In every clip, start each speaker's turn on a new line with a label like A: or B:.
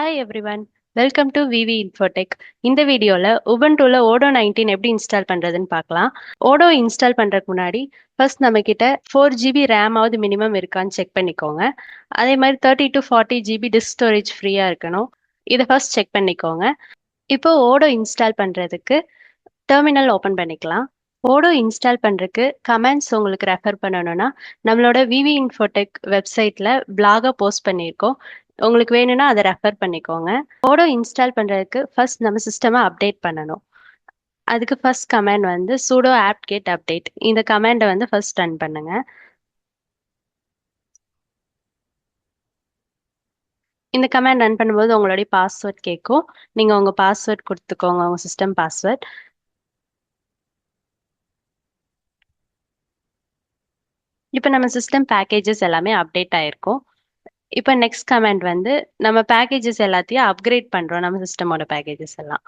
A: Hi everyone, welcome to VV Infotech. இந்த வீடியோல உபுண்டுல ஓடோ 19 எப்படி இன்ஸ்டால் பண்றதுன்னு பார்க்கலாம். ஓடோ இன்ஸ்டால் பண்றதுக்கு முன்னாடி ஃபர்ஸ்ட் நம்ம கிட்ட 4 GB RAM ஆவது மினிமம் இருக்கான்னு செக் பண்ணிக்கோங்க. அதே மாதிரி 30 to 40 GB டிஸ்க் ஸ்டோரேஜ் ஃப்ரீயா இருக்கணும். இதை ஃபர்ஸ்ட் செக் பண்ணிக்கோங்க. இப்போ ஓடோ இன்ஸ்டால் பண்றதுக்கு டெர்மினல் ஓபன் பண்ணிக்கலாம். ஓடோ இன்ஸ்டால் பண்றதுக்கு கமெண்ட்ஸ் உங்களுக்கு ரெஃபர் பண்ணணும்னா நம்மளோட விவி இன்ஃபோடெக் வெப்சைட்ல பிளாக போஸ்ட் பண்ணியிருக்கோம். உங்களுக்கு வேணும்னா அதை ரெஃபர் பண்ணிக்கோங்க. ஓடோ இன்ஸ்டால் பண்றதுக்கு ஃபர்ஸ்ட் நம்ம சிஸ்டமை அப்டேட் பண்ணணும். அதுக்கு ஃபர்ஸ்ட் கமெண்ட் வந்து sudo apt-get update. இந்த கமெண்டை வந்து ஃபர்ஸ்ட் ரன் பண்ணுங்க. இந்த கமெண்ட் ரன் பண்ணும்போது உங்களுடைய பாஸ்வேர்ட் கேட்கும். நீங்க உங்க பாஸ்வேர்ட் கொடுத்துக்கோங்க, உங்க சிஸ்டம் பாஸ்வேர்ட். இப்போ நம்ம சிஸ்டம் பேக்கேஜஸ் எல்லாமே அப்டேட் ஆயிருக்கும். இப்போ நெக்ஸ்ட் கமெண்ட் வந்து நம்ம பேக்கேஜஸ் எல்லாத்தையும் அப்கிரேட் பண்றோம், நம்ம சிஸ்டமோட பேக்கேஜஸ் எல்லாம்.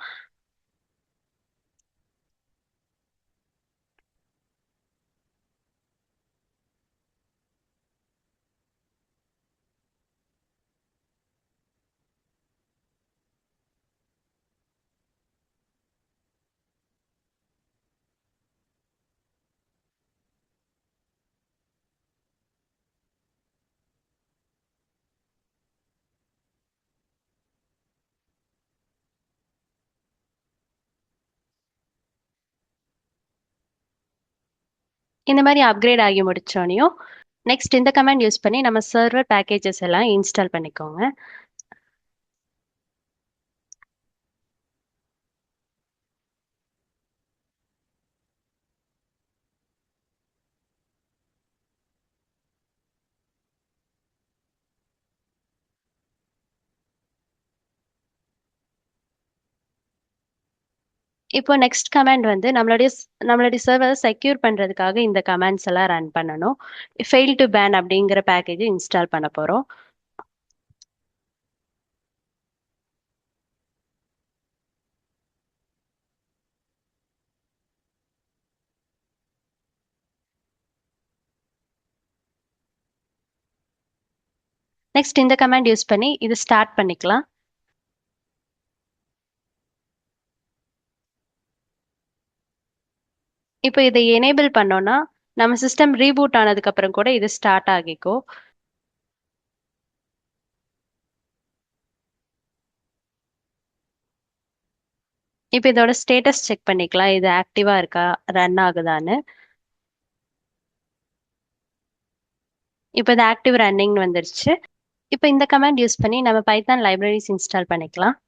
A: இந்த மாதிரி அப்கிரேட் ஆகி முடிச்சோனையும் நெக்ஸ்ட் இந்த கமெண்ட் யூஸ் பண்ணி நம்ம சர்வர் பேக்கேஜஸ் எல்லாம் இன்ஸ்டால் பண்ணிக்கோங்க. இப்போ நெக்ஸ்ட் கமாண்ட் வந்து நம்மளுடைய சர்வரை செக்யூர் பண்றதுக்காக இந்த கமாண்ட்ஸ் எல்லாம் ரன் பண்ணணும். ஃபெயில் டு பேன் அப்படிங்கிற பேக்கேஜ் இன்ஸ்டால் பண்ண போறோம். நெக்ஸ்ட் இந்த கமாண்ட் யூஸ் பண்ணி இது ஸ்டார்ட் பண்ணிக்கலாம். இப்போ இதை எனேபிள் பண்ணோம்னா நம்ம சிஸ்டம் ரீபூட் ஆனதுக்கு அப்புறம் கூட இது ஸ்டார்ட் ஆகிக்கும். இப்போ இதோட ஸ்டேட்டஸ் செக் பண்ணிக்கலாம், இது ஆக்டிவா இருக்கா, ரன் ஆகுதான்னு. இப்போ இது ஆக்டிவ் ரன்னிங் வந்துருச்சு. இப்போ இந்த கமாண்ட் யூஸ் பண்ணி நம்ம பைத்தான் லைப்ரரிஸ் இன்ஸ்டால் பண்ணிக்கலாம்.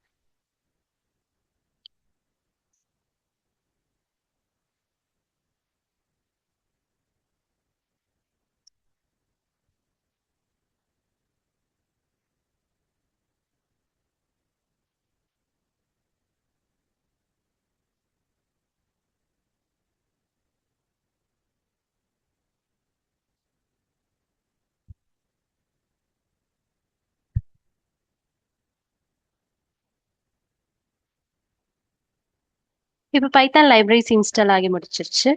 A: இப்போ பைத்தான் லைப்ரரிஸ் இன்ஸ்டால் ஆகி முடிச்சிருச்சு.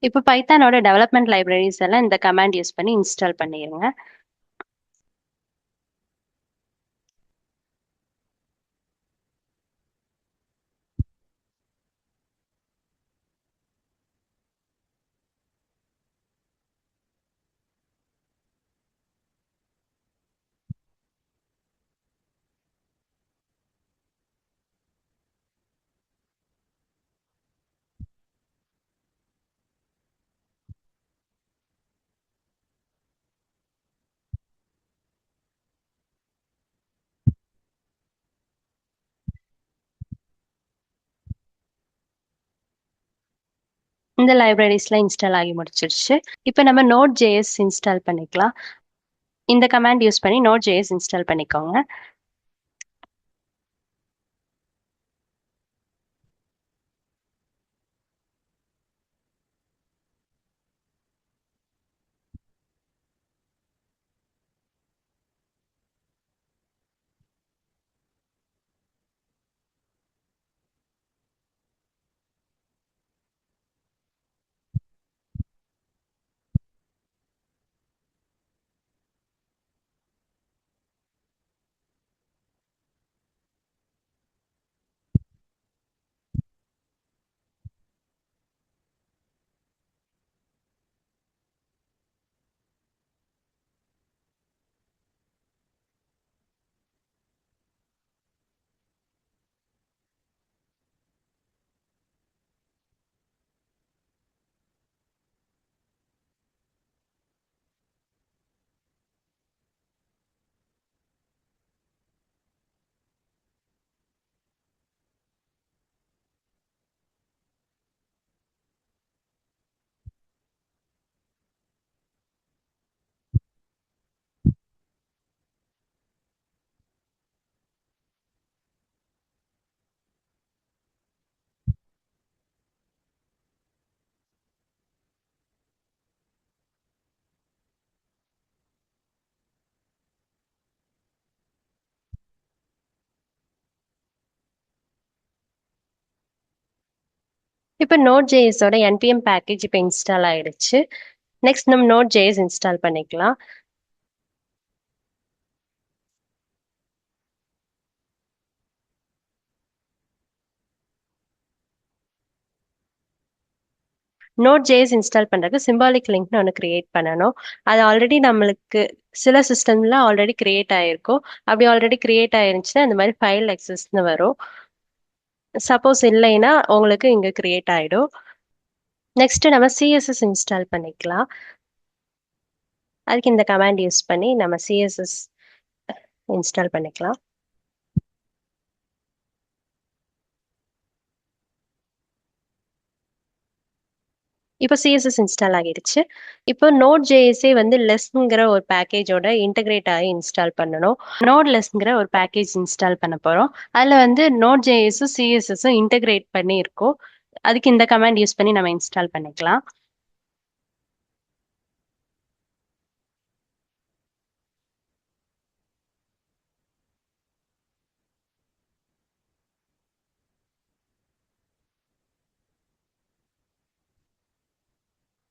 A: இப்போ பைத்தானோட டெவலப்மெண்ட் லைப்ரரிஸ் எல்லாம் இந்த கமாண்ட் யூஸ் பண்ணி இன்ஸ்டால் பண்ணிடுங்க. இந்த லைப்ரரிஸ்லாம் இன்ஸ்டால் ஆகி முடிச்சிருச்சு. இப்போ நம்ம நோட் ஜேஎஸ் இன்ஸ்டால் பண்ணிக்கலாம். இந்த கமாண்ட் யூஸ் பண்ணி நோட் ஜேஎஸ் இன்ஸ்டால் பண்ணிக்கோங்க. இப்போ Node.js ஓட npm பேக்கேஜ் இப்போ இன்ஸ்டால் ஆயிடுச்சு. நெக்ஸ்ட் நம்ம Node.js இன்ஸ்டால் பண்ணிக்கலாம். Node.js இன்ஸ்டால் பண்றதுக்கு சிம்பாலிக் லிங்க்னு ஒன்று கிரியேட் பண்ணணும். அது ஆல்ரெடி நம்மளுக்கு சில சிஸ்டம்ல ஆல்ரெடி கிரியேட் ஆயிருக்கும். அப்படி ஆல்ரெடி கிரியேட் ஆயிருந்துச்சுன்னா இந்த மாதிரி ஃபைல் எக்ஸஸ்ன்னு வரும். சப்போஸ் இல்லைன்னா உங்களுக்கு இங்க கிரியேட் ஆயிடும். நெக்ஸ்ட் நம்ம சிஎஸ்எஸ் இன்ஸ்டால் பண்ணிக்கலாம். அதுக்கு இந்த கமாண்ட் யூஸ் பண்ணி நம்ம சிஎஸ்எஸ் இன்ஸ்டால் பண்ணிக்கலாம். இப்போ சிஎஸ்எஸ் இன்ஸ்டால் ஆகிடுச்சு. இப்போ நோட் ஜேஎஸ்ஏ வந்து லெஸ்ங்கிற ஒரு பேக்கேஜோட இன்டகிரேட் ஆகி இன்ஸ்டால் பண்ணணும். நோட் லெஸ்ங்கிற ஒரு பேக்கேஜ் இன்ஸ்டால் பண்ண போறோம். அதுல வந்து நோட் ஜேஎஸும் சிஎஸ்எஸும் இன்டகிரேட் பண்ணி இருக்கும். அதுக்கு இந்த கமாண்ட் யூஸ் பண்ணி நம்ம இன்ஸ்டால் பண்ணிக்கலாம்.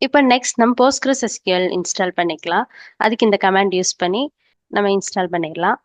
A: இப்போ நெக்ஸ்ட் நம்ம போஸ்ட்கிரஸ் எஸ்கியூஎல் இன்ஸ்டால் பண்ணிக்கலாம். அதுக்கு இந்த கமாண்ட் யூஸ் பண்ணி நம்ம இன்ஸ்டால் பண்ணிடலாம்.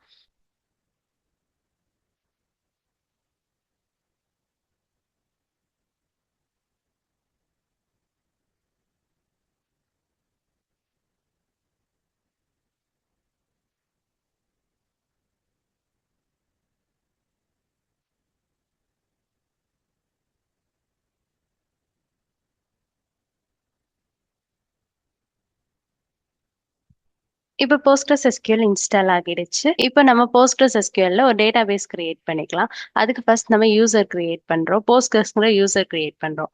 A: இப்போ போஸ்ட்கிரஸ் எஸ்கியூஎல் இன்ஸ்டால் ஆகிடுச்சு. இப்போ நம்ம போஸ்ட்கிரஸ் எஸ்கியூஎல்ல ஒரு டேட்டா பேஸ் கிரியேட் பண்ணிக்கலாம். அதுக்கு ஃபர்ஸ்ட் நம்ம யூசர் கிரியேட் பண்றோம். போஸ்ட்கிரஸ்ங்கிற யூசர் கிரியேட் பண்றோம்.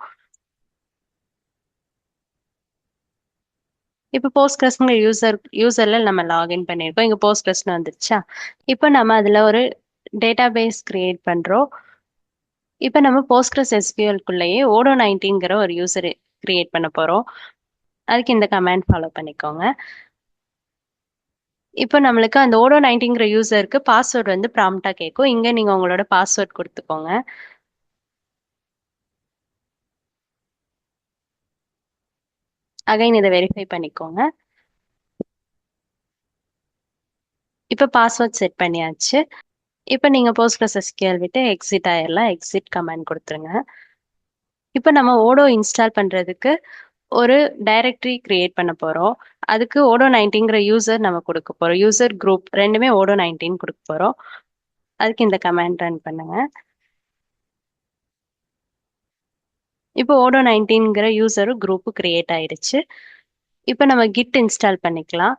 A: இப்போ போஸ்ட்கிரஸ்ங்கிற யூசர்ல நம்ம லாகின் பண்ணியிருக்கோம். இங்க போஸ்ட்கிரஸ்னு வந்துருச்சா? இப்போ நம்ம அதுல ஒரு டேட்டா பேஸ் கிரியேட் பண்றோம். இப்போ நம்ம போஸ்ட்கிரஸ் எஸ்கியூஎல்குள்ளேயே ஓடோ 19ங்கிற ஒரு யூசர் கிரியேட் பண்ண போறோம். அதுக்கு இந்த கமாண்ட் ஃபாலோ பண்ணிக்கோங்க. இப்போ நம்மளுக்கு அந்த ஓடோ 19ங்கிற யூசருக்கு பாஸ்வேர்டு வந்து ப்ராம்ப்டா கேட்கும். இங்க நீங்க உங்களோட பாஸ்வேர்ட் கொடுத்துக்கோங்க. அகைன் இதை வெரிஃபை பண்ணிக்கோங்க. இப்போ பாஸ்வேர்ட் செட் பண்ணியாச்சு. இப்போ நீங்க போஸ்ட்கிரஸ் எஸ்கியூஎல் விட்டு எக்ஸிட் ஆயிடலாம். எக்ஸிட் கமாண்ட் கொடுத்துருங்க. இப்போ நம்ம ஓடோ இன்ஸ்டால் பண்றதுக்கு ஒரு டைரக்டரி கிரியேட் பண்ண போறோம். அதுக்கு ஓடோ 19ங்கிற யூசர் நம்ம கொடுக்க போறோம். யூசர் குரூப் ரெண்டுமே ஓடோ 19 கொடுக்க போறோம். அதுக்கு இந்த கமாண்ட் ரன் பண்ணுங்க. இப்போ ஓடோ 19ங்கிற யூசரும் குரூப் கிரியேட் ஆயிடுச்சு. இப்போ நம்ம கிட் இன்ஸ்டால் பண்ணிக்கலாம்.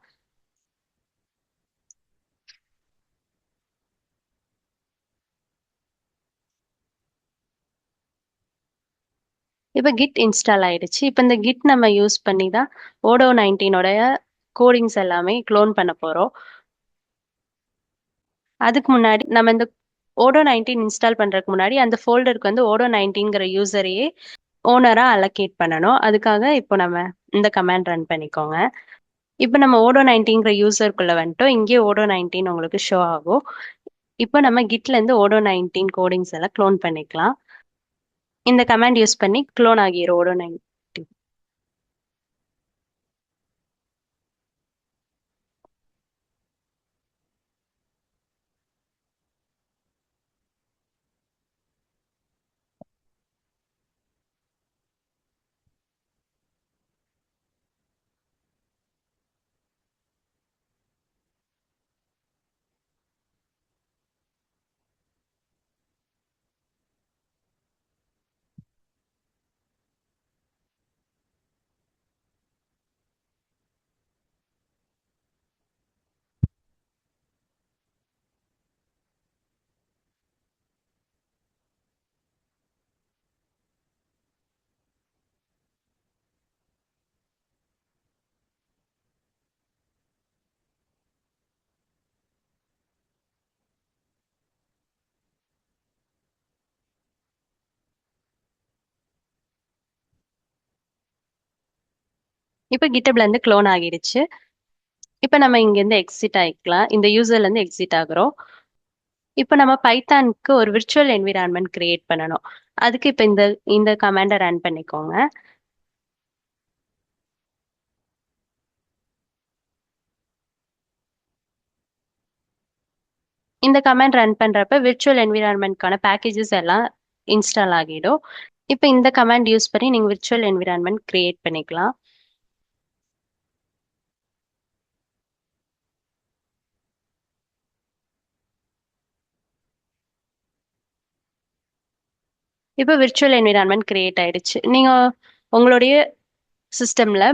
A: இப்போ கிட் இன்ஸ்டால் ஆயிடுச்சு. இப்போ இந்த கிட் நம்ம யூஸ் பண்ணி தான் ஓடோ 19ஓட கோடிங்ஸ் எல்லாமே க்ளோன் பண்ண போறோம். அதுக்கு முன்னாடி நம்ம இந்த ஓடோ 19 இன்ஸ்டால் பண்றதுக்கு முன்னாடி அந்த ஃபோல்டருக்கு வந்து ஓடோ 19ங்கிற யூசரையே ஓனரா அலோகேட் பண்ணணும். அதுக்காக இப்போ நம்ம இந்த கமாண்ட் ரன் பண்ணிக்கோங்க. இப்போ நம்ம ஓடோ 19ங்கிற யூசருக்குள்ள வந்துட்டோம். இங்கே ஓடோ 19 உங்களுக்கு ஷோ ஆகும். இப்போ நம்ம கிட்ல இருந்து ஓடோ 19 கோடிங்ஸ் எல்லாம் க்ளோன் பண்ணிக்கலாம். இந்த கமாண்ட் யூஸ் பண்ணி க்ளோன் ஆகிரும் ஓடோ 19. இப்போ கிட்டப்ல இருந்து க்ளோன் ஆகிடுச்சு. இப்போ நம்ம இங்க இருந்து எக்ஸிட் ஆயிக்கலாம். இந்த யூசர்ல இருந்து எக்ஸிட் ஆகுறோம். இப்போ நம்ம பைத்தானுக்கு ஒரு விர்ச்சுவல் என்விரான்மெண்ட் கிரியேட் பண்ணணும். அதுக்கு இப்போ இந்த இந்த கமாண்டை ரன் பண்ணிக்கோங்க. இந்த கமாண்ட் ரன் பண்றப்ப விர்ச்சுவல் என்விரான்மெண்ட்கான பேக்கேஜஸ் எல்லாம் இன்ஸ்டால் ஆகிடும். இப்போ இந்த கமாண்ட் யூஸ் பண்ணி நீங்க விர்ச்சுவல் என்விரான்மெண்ட் கிரியேட் பண்ணிக்கலாம். இப்போ விர்ச்சுவல் என்விரான்மெண்ட் கிரியேட் ஆயிடுச்சு. நீங்க உங்களுடைய சிஸ்டம்ல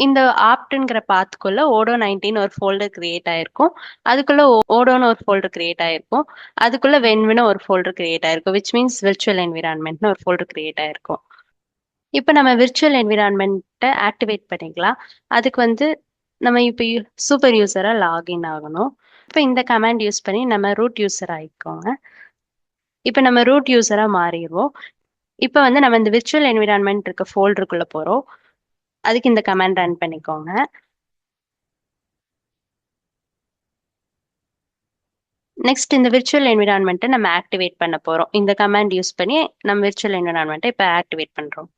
A: இந்த ஆப்ட்ங்கிற பாத்துக்குள்ள ஓடோ 19 ஒரு ஃபோல்டர் கிரியேட் ஆயிருக்கும். அதுக்குள்ள ஓடோன்னு ஒரு ஃபோல்டர் கிரியேட் ஆயிருக்கும். அதுக்குள்ள வென்வின்னு ஒரு ஃபோல்டர் கிரியேட் ஆயிருக்கும். விச் மீன்ஸ் விர்ச்சுவல் என்விரான்மெண்ட்னு ஒரு ஃபோல்டர் கிரியேட் ஆயிருக்கும். இப்போ நம்ம விர்ச்சுவல் என்விரான்மெண்ட்டை ஆக்டிவேட் பண்ணிக்கலாம். அதுக்கு நம்ம இப்போ சூப்பர் யூசரா லாகின் ஆகணும். இப்போ இந்த கமாண்ட் யூஸ் பண்ணி நம்ம ரூட் யூசர் ஆயிக்கோங்க. இப்போ நம்ம ரூட் யூசரா மாறிடுவோம். இப்போ நம்ம இந்த விர்ச்சுவல் என்விரான்மெண்ட் இருக்க ஃபோல்டருக்குள்ள போறோம். அதுக்கு இந்த கமாண்ட் ரன் பண்ணிக்கோங்க. நெக்ஸ்ட் இந்த விர்ச்சுவல் என்விரான்மெண்ட்டை நம்ம ஆக்டிவேட் பண்ண போறோம். இந்த கமாண்ட் யூஸ் பண்ணி நம்ம விர்ச்சுவல் என்விரான்மெண்ட்டை இப்போ ஆக்டிவேட் பண்றோம்.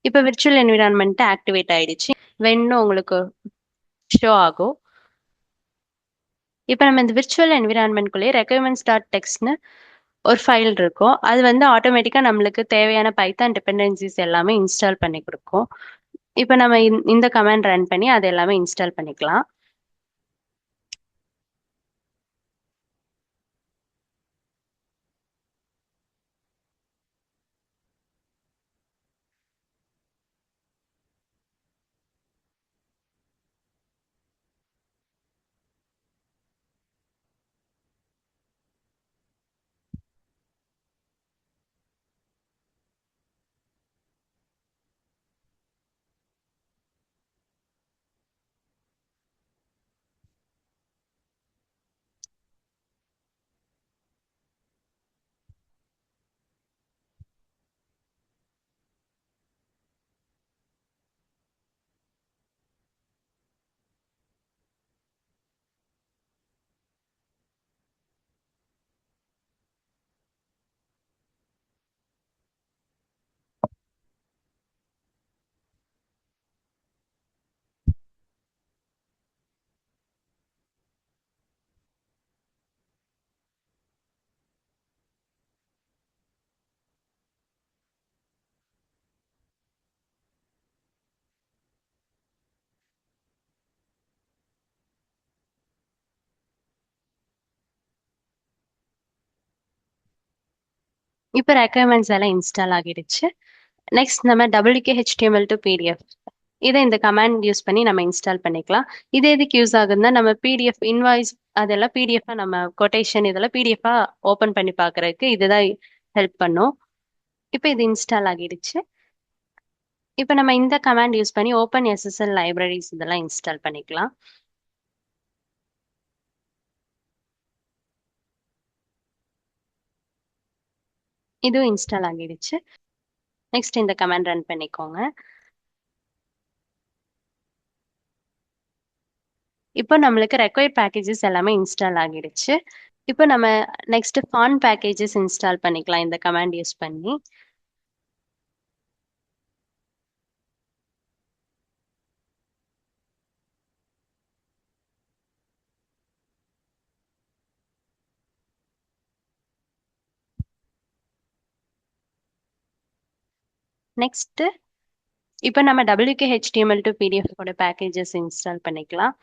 A: இப்போ விர்ச்சுவல் என்விரான்மெண்ட் ஆக்டிவேட் ஆயிடுச்சு. வென்னு உங்களுக்கு ஷோ ஆகும். இப்போ நம்ம இந்த விர்ச்சுவல் என்விரான்மெண்ட்குள்ளேயே ரெக்யர்மெண்ட்ஸ் டாட் டெக்ஸ்ட்னு ஒரு ஃபைல் இருக்கும். அது ஆட்டோமேட்டிக்காக நம்மளுக்கு தேவையான பைத்தான் டிபெண்டன்சிஸ் எல்லாமே இன்ஸ்டால் பண்ணி கொடுக்கும். இப்போ நம்ம இந்த கமாண்ட் ரன் பண்ணி அது எல்லாமே இன்ஸ்டால் பண்ணிக்கலாம். இப்போ ரெக்யர்மெண்ட்ஸ் எல்லாம் இன்ஸ்டால் ஆகிடுச்சு. நெக்ஸ்ட் நம்ம WK-HTML டு PDF இதை இந்த கமாண்ட் யூஸ் பண்ணி நம்ம இன்ஸ்டால் பண்ணிக்கலாம். இது எதுக்கு யூஸ் ஆகுதுன்னா நம்ம PDF இன்வாய்ஸ் அதெல்லாம் PDF நம்ம கொட்டேஷன் இதெல்லாம் PDF ஓப்பன் பண்ணி பார்க்கறதுக்கு இதுதான் ஹெல்ப் பண்ணும். இப்போ இது இன்ஸ்டால் ஆகிடுச்சு. இப்போ நம்ம இந்த கமாண்ட் யூஸ் பண்ணி ஓப்பன் SSL லைப்ரரிஸ் இதெல்லாம் இன்ஸ்டால் பண்ணிக்கலாம். இதுவும் இன்ஸ்டால் ஆகிடுச்சு. நெக்ஸ்ட் இந்த கமாண்ட் ரன் பண்ணிக்கோங்க. இப்போ நம்மளுக்கு ரெக்வயர்ட் பேக்கேஜஸ் எல்லாமே இன்ஸ்டால் ஆகிடுச்சு. இப்போ நம்ம நெக்ஸ்ட் ஃபான் பேக்கேஜஸ் இன்ஸ்டால் பண்ணிக்கலாம் இந்த கமாண்ட் யூஸ் பண்ணி. நெக்ஸ்ட் இப்போ நம்ம WK-HTML டு PDF ஓட பேக்கேஜஸ் இன்ஸ்டால் பண்ணிக்கலாம்.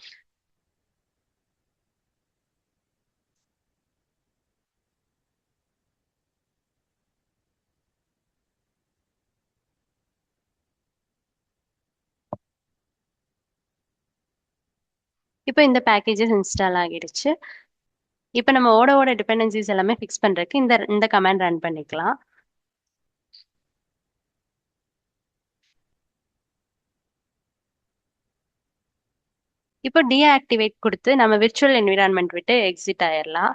A: இப்போ இந்த பேக்கேஜஸ் இன்ஸ்டால் ஆகிடுச்சு. இப்போ நம்ம ஓட டிபெண்டன்சிஸ் எல்லாமே ஃபிக்ஸ் பண்றதுக்கு இந்த கமாண்ட் ரன் பண்ணிக்கலாம். இப்போ டீஆக்டிவேட் கொடுத்து நம்ம விர்ச்சுவல் என்விரான்மெண்ட் விட்டு எக்ஸிட் ஆயிடலாம்.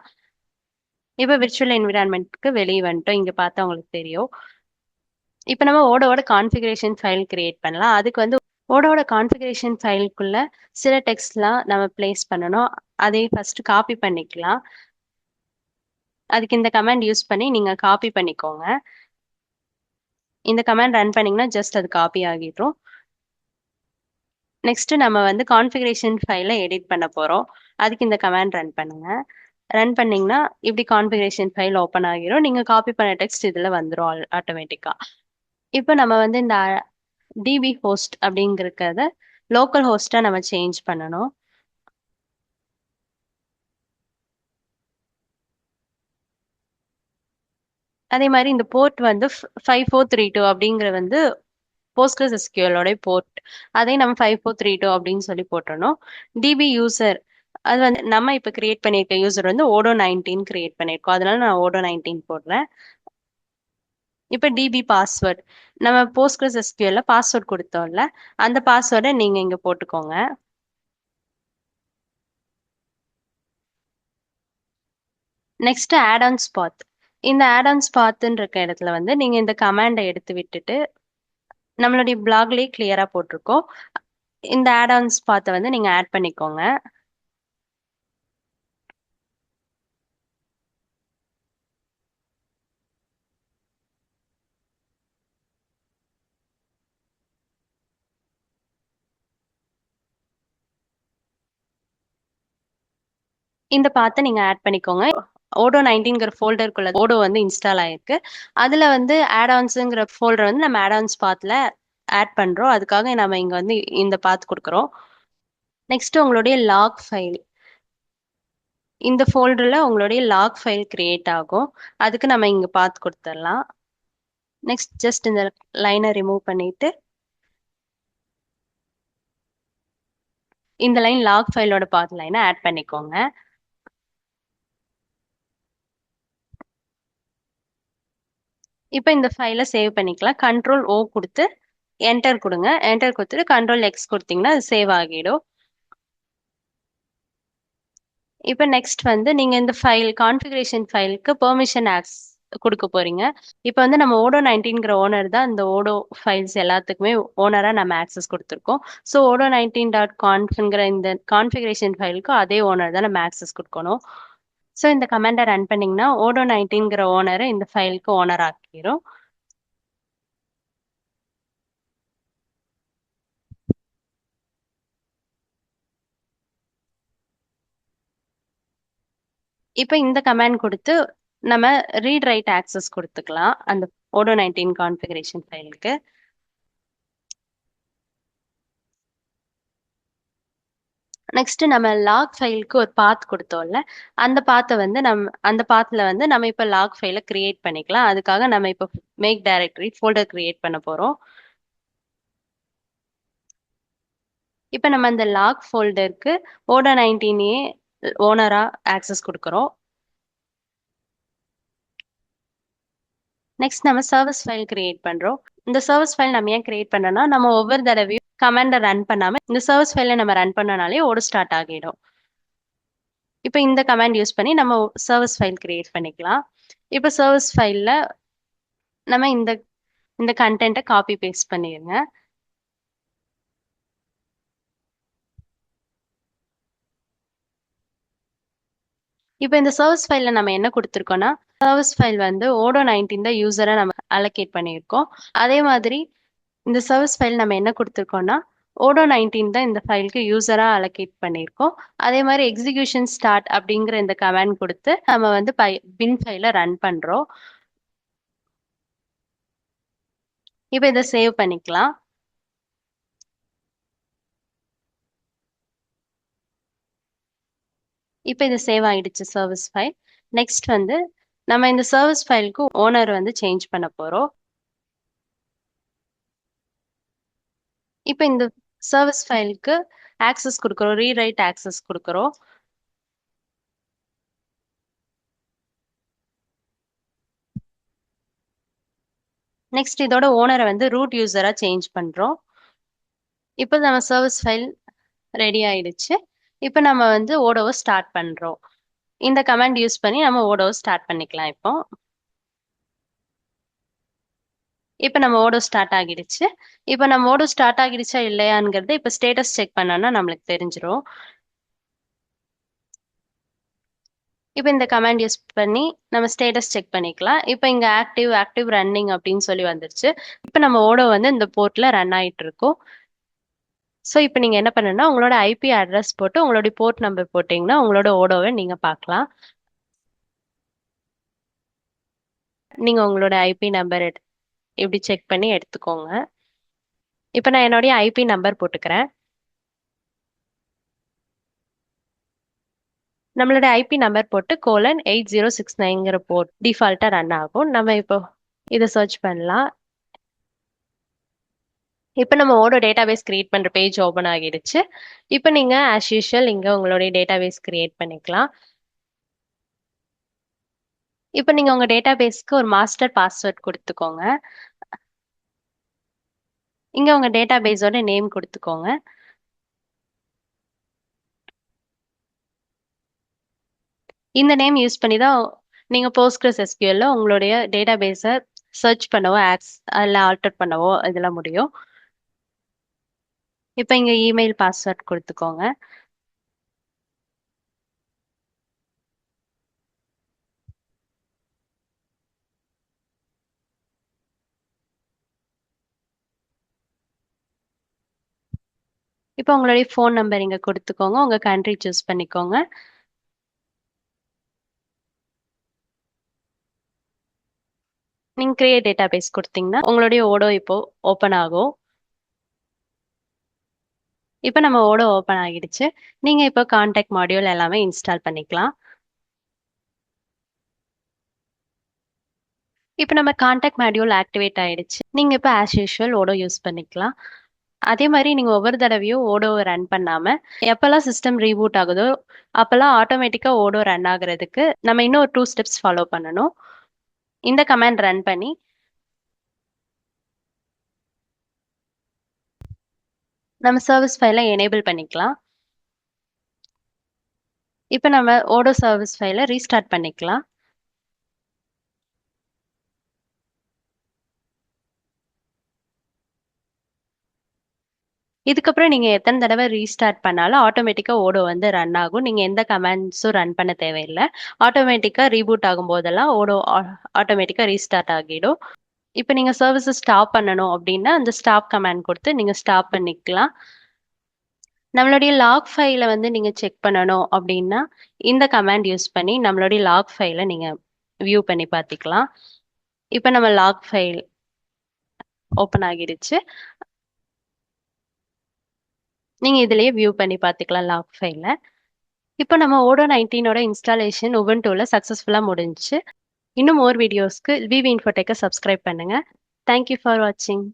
A: இப்போ விர்ச்சுவல் என்விரான்மெண்ட்க்கு வெளியே வந்துட்டோம். இங்க பார்த்தா உங்களுக்கு தெரியும். இப்போ நம்ம ஓட கான்ஃபிகரேஷன் ஃபைல் கிரியேட் பண்ணலாம். அதுக்கு ஓட கான்ஃபிகரேஷன் ஃபைலுக்குள்ள சில டெக்ஸ்ட்லாம் நம்ம பிளேஸ் பண்ணணும். அதை ஃபர்ஸ்ட் காப்பி பண்ணிக்கலாம். அதுக்கு இந்த கமாண்ட் யூஸ் பண்ணி நீங்க காப்பி பண்ணிக்கோங்க. இந்த கமாண்ட் ரன் பண்ணீங்கன்னா ஜஸ்ட் அது காப்பி ஆகிடும். நெக்ஸ்ட் நம்ம வந்து கான்ஃபிகரேஷன் ஃபைலை எடிட் பண்ண போறோம். அதுக்கு இந்த கமாண்ட் ரன் பண்ணுங்க. ரன் பண்ணீங்கன்னா இப்படி கான்ஃபிகரேஷன் ஃபைல் ஓப்பன் ஆகிரும். நீங்க காப்பி பண்ண டெக்ஸ்ட் இதுல வந்துரும் ஆட்டோமேட்டிக்கா. இப்போ நம்ம வந்து இந்த டிபி ஹோஸ்ட் அப்படிங்கிறத லோக்கல் ஹோஸ்டா நம்ம சேஞ்ச் பண்ணணும். அதே மாதிரி இந்த போர்ட் வந்து 5432 அப்படிங்கிற வந்து போஸ்ட்கிரஸ் எஸ்கியூஎலோட போர்ட். அதே நம்ம 5432 அப்படின்னு சொல்லி போட்டுறணும். டிபி யூசர் அது வந்து நம்ம இப்ப கிரியேட் பண்ணிருக்க யூசர் வந்து ஓடோ 19 கிரியேட் பண்ணிருக்கோம். அதனால நான் ஓடோ 19 போடுறேன். இப்ப டிபி பாஸ்வேர்ட் நம்ம போஸ்ட்கிரஸ் எஸ்கியூஎல்ல பாஸ்வேர்ட் கொடுத்தோம்ல, அந்த பாஸ்வேர்டை நீங்க இங்க போட்டுக்கோங்க. நெக்ஸ்ட் ஆட் ஆன்ஸ் பாத். இந்த ஆட் ஆன்ஸ் பாத்துன்னு இருக்க இடத்துல வந்து நீங்க இந்த கமாண்டை எடுத்து விட்டுட்டு நம்மளுடைய பிளாக்லயே கிளியரா போட்டிருக்கோம். இந்த ஆட் ஆன்ஸ் பாத்தை வந்து நீங்க ஆட் பண்ணிக்கோங்க. இந்த பாத்தை நீங்க ஆட் பண்ணிக்கோங்க. ஓடோ 19ங்கிற ஃபோல்டருக்குள்ள ஓடோ வந்து இன்ஸ்டால் ஆயிருக்கு. அதுல வந்து ஆட் ஆன்ஸ்ங்கிற ஃபோல்டர் வந்து நம்ம ஆட் ஆன்ஸ் பாத்ல ஆட் பண்றோம். அதுக்காக நம்ம இங்க வந்து இந்த பாத் கொடுக்குறோம். நெக்ஸ்ட் உங்களுடைய லாக் ஃபைல். இந்த ஃபோல்டர்ல உங்களுடைய லாக் ஃபைல் கிரியேட் ஆகும். அதுக்கு நம்ம இங்க பாத் கொடுத்துடலாம். நெக்ஸ்ட் ஜஸ்ட் இந்த லைனை ரிமூவ் பண்ணிட்டு இந்த லைன் லாக் ஃபைலோட பாத் லைனை ஆட் பண்ணிக்கோங்க. இப்போ இந்த ஃபைலை சேவ் பண்ணிக்கலாம். கண்ட்ரோல் ஓ கொடுத்து என்டர் கொடுங்க. என்டர் கொடுத்துட்டு கண்ட்ரோல் எக்ஸ் கொடுத்தீங்கன்னா அது சேவ் ஆகிடும். இப்போ நெக்ஸ்ட் வந்து நீங்க இந்த ஃபைல் கான்ஃபிகரேஷன் ஃபைலுக்கு பெர்மிஷன் ஆக்ஸ் கொடுக்க போறீங்க. இப்போ வந்து நம்ம ஓடோ 19ங்கிற ஓனர் தான் இந்த ஓடோ ஃபைல்ஸ் எல்லாத்துக்குமே ஓனரா நம்ம ஆக்சஸ் கொடுத்துருக்கோம். ஸோ ஓடோ 19.confங்கிற இந்த கான்ஃபிகரேஷன் ஃபைலுக்கு அதே ஓனர் தான் நம்ம ஆக்சஸ் கொடுக்கணும். ஸோ இந்த கமாண்டை ரன் பண்ணீங்கன்னா ஓடோ 19ங்கிற ஓனரை இந்த ஃபைலுக்கு ஓனர் ஆக்கிரும். இப்போ இந்த கமாண்ட் கொடுத்து நம்ம ரீட் ரைட் ஆக்சஸ் கொடுத்துக்கலாம் அந்த ஓடோ 19 கான்ஃபிகரேஷன் ஃபைலுக்கு. நெக்ஸ்ட் நம்ம லாக் ஃபைலுக்கு ஒரு பாத் கொடுத்தோம்ல, அந்த பாத்தை வந்து அந்த பாத்ல வந்து நம்ம இப்போ லாக் ஃபைலை கிரியேட் பண்ணிக்கலாம். அதுக்காக நம்ம இப்போ மேக் டைரக்டரி ஃபோல்டர் கிரியேட் பண்ண போறோம். இப்போ நம்ம அந்த லாக் ஃபோல்டருக்கு ஓடோ 19 ஓனரா ஆக்சஸ் கொடுக்குறோம். நெக்ஸ்ட் நம்ம சர்வீஸ் ஃபைல் கிரியேட் பண்றோம். இந்த சர்வீஸ் ஃபைல் நம்ம ஏன் கிரியேட் பண்ணோம்னா நம்ம ஒவ்வொரு தடவையும் கமாண்டை ரன் பண்ணாம இந்த சர்வீஸ் ஃபைலை நம்ம ரன் பண்ணனாலே ஓட ஸ்டார்ட் ஆகிடும். இப்போ இந்த கமாண்ட் யூஸ் பண்ணி நம்ம சர்வீஸ் ஃபைல் கிரியேட் பண்ணிக்கலாம். இப்போ சர்வீஸ் ஃபைல்ல நம்ம இந்த இந்த கண்டென்ட்டை காப்பி பேஸ்ட் பண்ணிடுங்க. இப்போ இந்த சர்வீஸ் ஃபைல்ல நம்ம என்ன கொடுத்துருக்கோம்னா சர்வீஸ் ஃபைல் வந்து ஓடோ 19 தான் யூசரை நம்ம அலோகேட் பண்ணியிருக்கோம். அதே மாதிரி இந்த சர்வீஸ் ஃபைல் நம்ம என்ன கொடுத்துருக்கோம்னா ஓடோ 19 தான் இந்த ஃபைலுக்கு யூசரா அலோகேட் பண்ணியிருக்கோம். அதே மாதிரி எக்ஸிகியூஷன் ஸ்டார்ட் அப்படிங்கிற இந்த கமாண்ட் கொடுத்து நம்ம வந்து பின் ஃபைலை ரன் பண்றோம். இப்போ இதை சேவ் பண்ணிக்கலாம். இப்போ இது சேவ் ஆயிடுச்சு சர்வீஸ் ஃபைல். நெக்ஸ்ட் வந்து நம்ம இந்த சர்வீஸ் ஃபைலுக்கு ஓனர் வந்து சேஞ்ச் பண்ண போறோம். இப்போ இந்த சர்வீஸ் ஃபைலுக்கு ஆக்சஸ் கொடுக்குறோம், ரீரைட் ஆக்சஸ் கொடுக்குறோம். நெக்ஸ்ட் இதோட ஓனரை வந்து ரூட் யூசரா சேஞ்ச் பண்றோம். இப்போ நம்ம சர்வீஸ் ஃபைல் ரெடி ஆயிடுச்சு. இப்போ நம்ம வந்து ஓடோவை ஸ்டார்ட் பண்றோம். இந்த கமாண்ட் யூஸ் பண்ணி நம்ம ஓடோவை ஸ்டார்ட் பண்ணிக்கலாம். இப்போ நம்ம ஓடோ ஸ்டார்ட் ஆகிடுச்சு. இப்போ நம்ம ஓடோ ஸ்டார்ட் ஆகிடுச்சா இல்லையாங்கிறது இப்போ ஸ்டேட்டஸ் செக் பண்ணோம்னா நம்மளுக்கு தெரிஞ்சிடும். இப்போ இந்த கமாண்ட் யூஸ் பண்ணி நம்ம ஸ்டேட்டஸ் செக் பண்ணிக்கலாம். இப்போ இங்க ஆக்டிவ் ரன்னிங் அப்படின்னு சொல்லி வந்துருச்சு. இப்போ நம்ம ஓடோ வந்து இந்த போர்ட்ல ரன் ஆயிட்டு இருக்கும். ஸோ இப்போ நீங்க என்ன பண்ணணும்னா உங்களோட ஐபி அட்ரஸ் போட்டு உங்களுடைய போர்ட் நம்பர் போட்டீங்கன்னா உங்களோட ஓடோவை நீங்க பார்க்கலாம். நீங்க உங்களோட ஐபி நம்பர் இப்படி செக் பண்ணி எடுத்துக்கோங்க. இப்போ நான் என்னுடைய ஐபி நம்பர் போட்டுக்கிறேன். நம்மளோட ஐபி நம்பர் போட்டு :8069ங்கிற போர்ட் டிஃபால்ட்டா ரன் ஆகும். நம்ம இப்போ இதை சர்ச் பண்ணலாம். இப்போ நம்ம ஓடோ டேட்டாபேஸ் கிரியேட் பண்ற பேஜ் ஓபன் ஆகிடுச்சு. இப்போ நீங்க ஆஸ் யூஷுவல் இங்க உங்களுடைய டேட்டாபேஸ் கிரியேட் பண்ணிக்கலாம். இப்போ நீங்க உங்க டேட்டாபேஸ்க்கு ஒரு மாஸ்டர் பாஸ்வேர்ட் கொடுத்துக்கோங்க. இங்க உங்க டேட்டாபேஸோட நேம் கொடுத்துக்கோங்க. இந்த நேம் யூஸ் பண்ணி தான் நீங்க போஸ்ட்கிரஸ் எஸ்கியூஎல்ல உங்களுடைய டேட்டாபேஸை சர்ச் பண்ணவோ அதில் ஆல்டர் பண்ணவோ இதெல்லாம் முடியும். இப்போ இங்க இமெயில் பாஸ்வேர்ட் கொடுத்துக்கோங்க. இப்போ உங்களுடைய ஃபோன் நம்பர் இங்க கொடுத்துக்கோங்க. உங்க கண்ட்ரி சூஸ் பண்ணிக்கோங்க. நீங்க கிரியேட் டேட்டாபேஸ் கொடுத்தீங்கன்னா உங்களுடைய ஓடோ இப்போ ஓபன் ஆகும். இப்போ நம்ம ஓடோ ஓபன் ஆகிடுச்சு. நீங்க இப்போ கான்டாக்ட் மாடியூல் எல்லாமே இன்ஸ்டால் பண்ணிக்கலாம். இப்போ நம்ம கான்டாக்ட் மாடியூல் ஆக்டிவேட் ஆயிடுச்சு. நீங்க இப்போ ஆஸ் யூஷுவல் ஓடோ யூஸ் பண்ணிக்கலாம். அதே மாதிரி நீங்க ஒவ்வொரு தடவையும் ஓடோவை ரன் பண்ணாம எப்பெல்லாம் சிஸ்டம் ரீபூட் ஆகுதோ அப்பெல்லாம் ஆட்டோமேட்டிக்கா ஓடோ ரன் ஆகுறதுக்கு நம்ம இன்னும் ஒரு 2 ஸ்டெப்ஸ் ஃபாலோ பண்ணணும். இந்த கமாண்ட் ரன் பண்ணி நம்ம சர்வீஸ் ஃபைலை எனேபிள் பண்ணிக்கலாம். இப்போ நம்ம ஓடோ சர்வீஸ் ஃபைலை ரீஸ்டார்ட் பண்ணிக்கலாம். இதுக்கப்புறம் நீங்க எத்தனை தடவை ரீஸ்டார்ட் பண்ணாலும் ஆட்டோமேட்டிக்கா ஓடோ வந்து ரன் ஆகும். நீங்க எந்த கமாண்ட்ஸும் ரன் பண்ண தேவையில்லை. ஆட்டோமேட்டிக்கா ரீபூட் ஆகும் போதெல்லாம் ஓடோ ஆட்டோமேட்டிக்கா ரீஸ்டார்ட் ஆகிடும். இப்போ நீங்க சர்வீஸை ஸ்டாப் பண்ணணும் அப்படின்னா அந்த ஸ்டாப் கமாண்ட் கொடுத்து நீங்க ஸ்டாப் பண்ணிக்கலாம். நம்மளுடைய லாக் ஃபைலை வந்து நீங்க செக் பண்ணணும் அப்படின்னா இந்த கமாண்ட் யூஸ் பண்ணி நம்மளுடைய லாக் ஃபைலை நீங்க வியூ பண்ணி பார்த்துக்கலாம். இப்போ நம்ம லாக் ஃபைல் ஓப்பன் ஆகிடுச்சு. நீங்க இதுலயே வியூ பண்ணி பார்த்துக்கலாம் லாக் ஃபைலை. இப்போ நம்ம ஓடோ 19ஓட இன்ஸ்டாலேஷன் உபுண்டுல சக்ஸஸ்ஃபுல்லாக முடிஞ்சுச்சு. இன்னும் மோர் வீடியோஸ்க்கு விவி இன்ஃபோடெக்கை சப்ஸ்கிரைப் பண்ணுங்க. தேங்க்யூ ஃபார் வாட்சிங்.